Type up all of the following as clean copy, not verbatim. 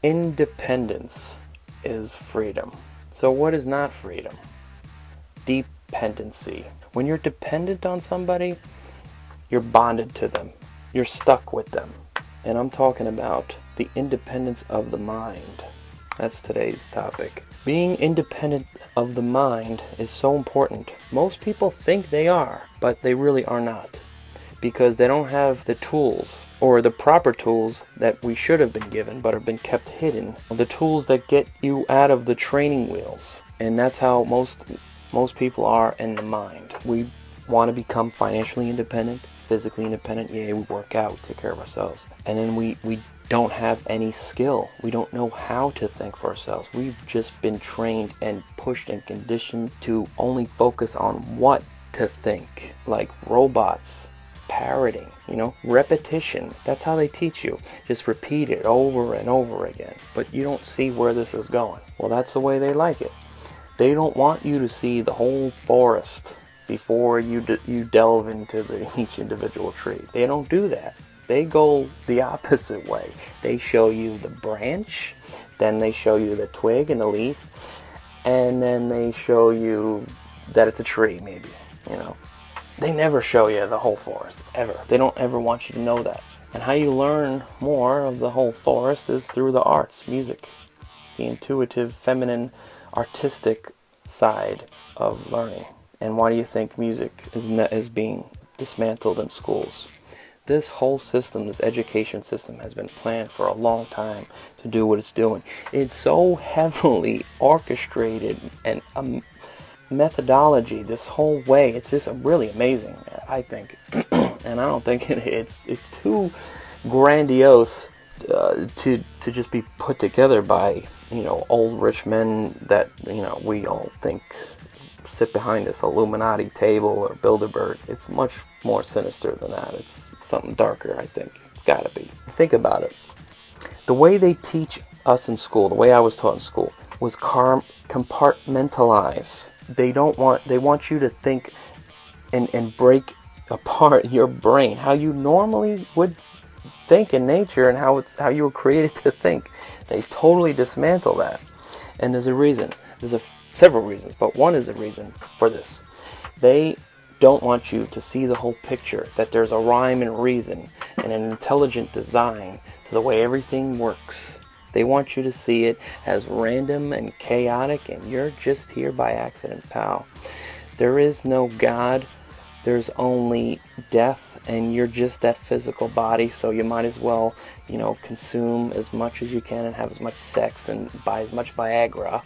Independence is freedom. So what is not freedom? Dependency. When you're dependent on somebody, you're bonded to them. You're stuck with them. And I'm talking about the independence of the mind. That's today's topic. Being independent of the mind is so important. Most people think they are, but they really are not. Because they don't have the tools, or the proper tools that we should have been given but have been kept hidden. The tools that get you out of the training wheels. And that's how most people are in the mind. We want to become financially independent, physically independent. Yeah, we work out, we take care of ourselves. And then we don't have any skill. We don't know how to think for ourselves. We've just been trained and pushed and conditioned to only focus on what to think. Like robots. Parroting, repetition. That's how they teach you. Just repeat it over and over again. But you don't see where this is going. Well, that's the way they like it. They don't want you to see the whole forest before you delve into each individual tree. They don't do that. They go the opposite way. They show you the branch, then they show you the twig and the leaf, and then they show you that it's a tree, maybe, They never show you the whole forest, ever. They don't ever want you to know that. And how you learn more of the whole forest is through the arts, music. The intuitive, feminine, artistic side of learning. And why do you think music is being dismantled in schools? This whole system, this education system, has been planned for a long time to do what it's doing. It's so heavily orchestrated and methodology, this whole way, it's just really amazing, I think. And I don't think it's too grandiose to just be put together by old rich men that we all think sit behind this Illuminati table or Bilderberg. It's much more sinister than that. It's something darker, I think. It's got to be. Think about it. The way they teach us in school, the way I was taught in school, was compartmentalize. They want you to think and break apart your brain, how you normally would think in nature and how you were created to think. They totally dismantle that. And there's a reason. There's several reasons, but one is a reason for this. They don't want you to see the whole picture, that there's a rhyme and reason and an intelligent design to the way everything works. They want you to see it as random and chaotic, and you're just here by accident, pal. There is no God. There's only death, and you're just that physical body, so you might as well, consume as much as you can and have as much sex and buy as much Viagra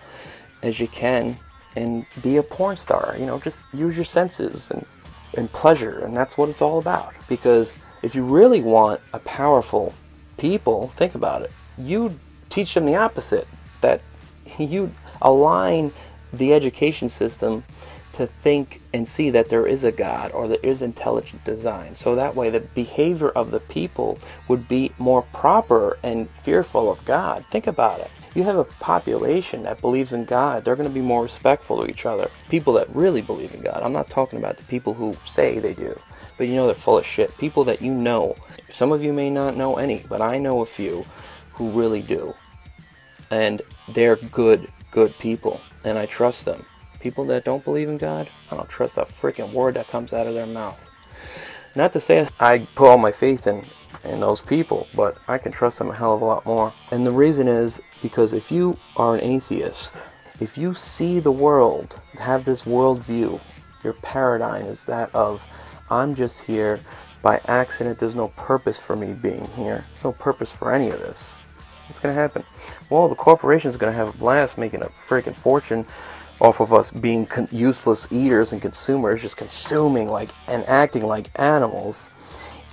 as you can and be a porn star. Just use your senses and pleasure, and that's what it's all about. Because if you really want a powerful people, think about it. You teach them the opposite, that you align the education system to think and see that there is a God or there is intelligent design. So that way the behavior of the people would be more proper and fearful of God. Think about it. You have a population that believes in God. They're going to be more respectful to each other. People that really believe in God. I'm not talking about the people who say they do, but they're full of shit. People that some of you may not know any, but I know a few who really do. And they're good people, and I trust them. People that don't believe in God, I don't trust a freaking word that comes out of their mouth. Not to say I put all my faith in those people, but I can trust them a hell of a lot more. And the reason is because if you are an atheist, if you see the world, have this worldview, your paradigm is that of, I'm just here by accident, there's no purpose for me being here. There's no purpose for any of this. What's going to happen? Well, the corporation's going to have a blast making a freaking fortune off of us being useless eaters and consumers, just consuming and acting like animals,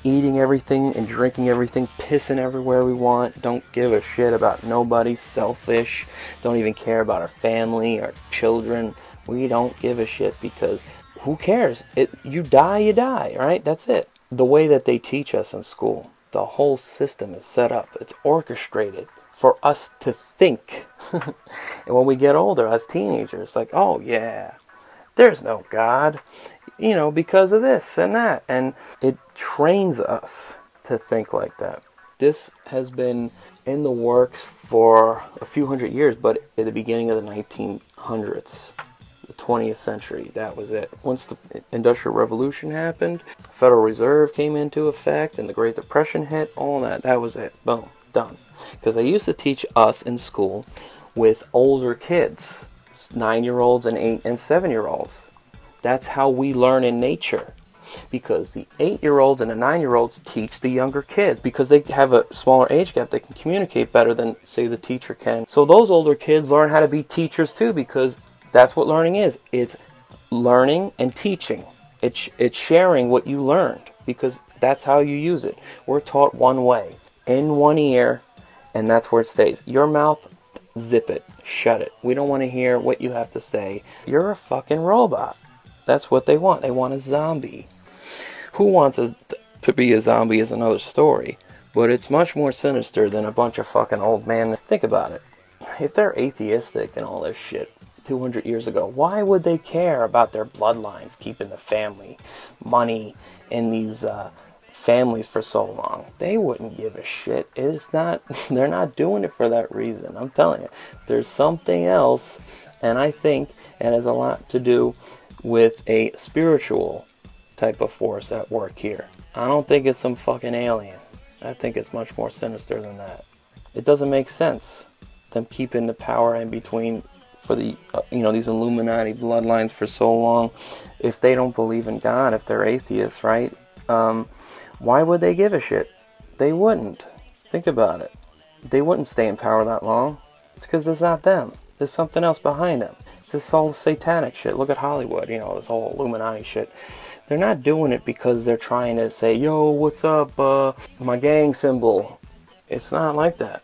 eating everything and drinking everything, pissing everywhere we want, don't give a shit about nobody, selfish, don't even care about our family, our children. We don't give a shit because who cares? You die, right? That's it. The way that they teach us in school, the whole system is set up. It's orchestrated for us to think. And when we get older, as teenagers, oh yeah, there's no God, because of this and that. And it trains us to think like that. This has been in the works for a few hundred years, but at the beginning of the 1900s, the 20th century, that was it. Once the Industrial Revolution happened, the Federal Reserve came into effect, and the Great Depression hit, all that was it. Boom, done. Because I used to teach us in school with older kids, 9-year-olds and 8 and 7-year-olds. That's how we learn in nature. Because the 8-year-olds and the 9-year-olds teach the younger kids. Because they have a smaller age gap, they can communicate better than, say, the teacher can. So those older kids learn how to be teachers too, because that's what learning is. It's learning and teaching. It's sharing what you learned, because that's how you use it. We're taught one way, in one ear, and that's where it stays. Your mouth, zip it, shut it. We don't want to hear what you have to say. You're a fucking robot. That's what they want. They want a zombie. Who wants to be a zombie is another story, but it's much more sinister than a bunch of fucking old men. Think about it. If they're atheistic and all this shit 200 years ago, why would they care about their bloodlines, keeping the family, money in these families for so long? They wouldn't give a shit. It's not, they're not doing it for that reason. I'm telling you, there's something else, and I think it has a lot to do with a spiritual type of force at work here. I don't think it's some fucking alien. I think it's much more sinister than that. It doesn't make sense, them keeping the power in between for the these Illuminati bloodlines for so long. If they don't believe in God, if they're atheists, right? Why would they give a shit? They wouldn't. Think about it. They wouldn't stay in power that long. It's because it's not them. There's something else behind them. This all satanic shit. Look at Hollywood, this whole Illuminati shit. They're not doing it because they're trying to say, yo, what's up, my gang symbol. It's not like that.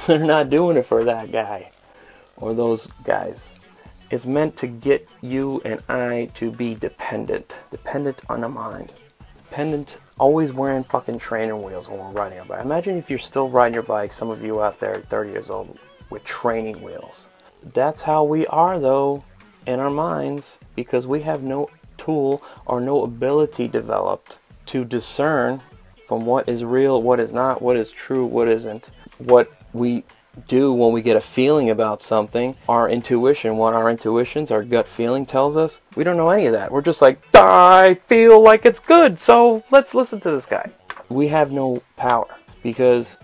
They're not doing it for that guy or those guys. It's meant to get you and I to be dependent on the mind. Dependent, always wearing fucking training wheels when we're riding a bike. Imagine if you're still riding your bike, some of you out there 30 years old, with training wheels. That's how we are, though, in our minds, because we have no tool or no ability developed to discern from what is real, what is not, what is true, what isn't. What we do when we get a feeling about something, our intuition, what our intuitions, our gut feeling tells us, we don't know any of that. We're just like, I feel like it's good, so let's listen to this guy. We have no power because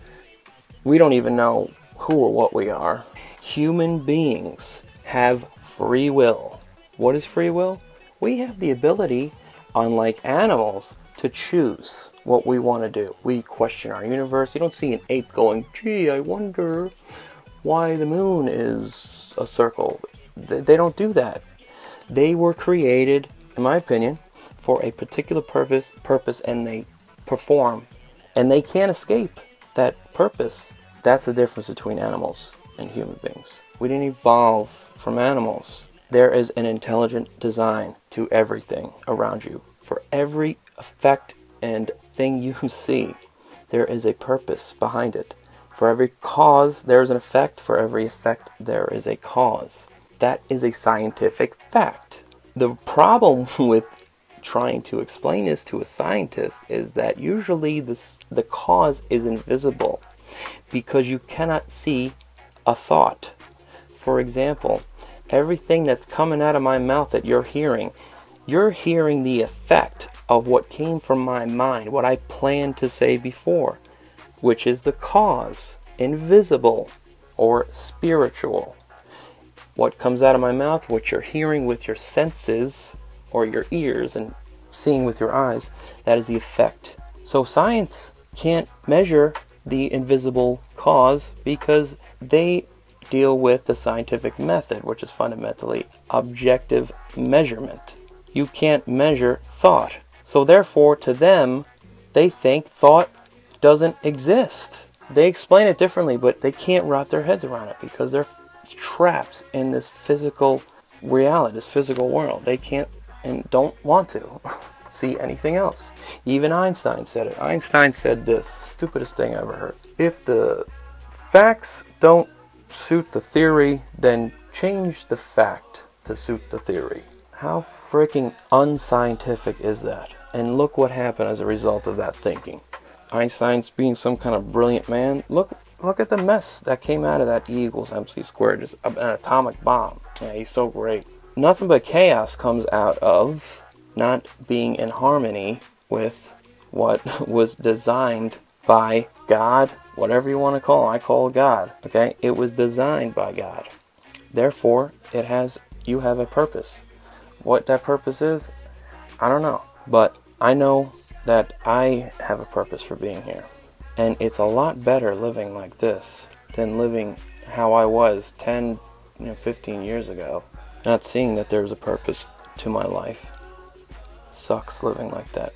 we don't even know who or what we are. Human beings have free will. What is free will? We have the ability, unlike animals, to choose what we want to do. We question our universe. You don't see an ape going, gee, I wonder why the moon is a circle. They don't do that. They were created, in my opinion, for a particular purpose, and they perform. And they can't escape that purpose. That's the difference between animals and human beings. We didn't evolve from animals. There is an intelligent design to everything around you. For every effect and thing you see, there is a purpose behind it. For every cause, there is an effect. For every effect, there is a cause. That is a scientific fact. The problem with trying to explain this to a scientist is that usually the cause is invisible because you cannot see a thought. For example, everything that's coming out of my mouth that you're hearing the effect of what came from my mind, what I planned to say before, which is the cause, invisible or spiritual. What comes out of my mouth, what you're hearing with your senses or your ears and seeing with your eyes, that is the effect. So science can't measure the invisible cause because they deal with the scientific method, which is fundamentally objective measurement. You can't measure thought. So therefore, to them, they think thought doesn't exist. They explain it differently, but they can't wrap their heads around it because they're trapped in this physical reality, this physical world. They can't and don't want to see anything else. Even Einstein said it. Einstein said this, stupidest thing I ever heard. If the facts don't suit the theory, then change the fact to suit the theory. How freaking unscientific is that? And look what happened as a result of that thinking. Einstein's being some kind of brilliant man. Look at the mess that came out of that E equals MC squared. Just an atomic bomb. Yeah, he's so great. Nothing but chaos comes out of not being in harmony with what was designed by God, whatever you want to call it. I call it God. Okay? It was designed by God. Therefore, you have a purpose. What that purpose is, I don't know. But I know that I have a purpose for being here. And it's a lot better living like this than living how I was 10, 15 years ago. Not seeing that there's a purpose to my life. Sucks living like that.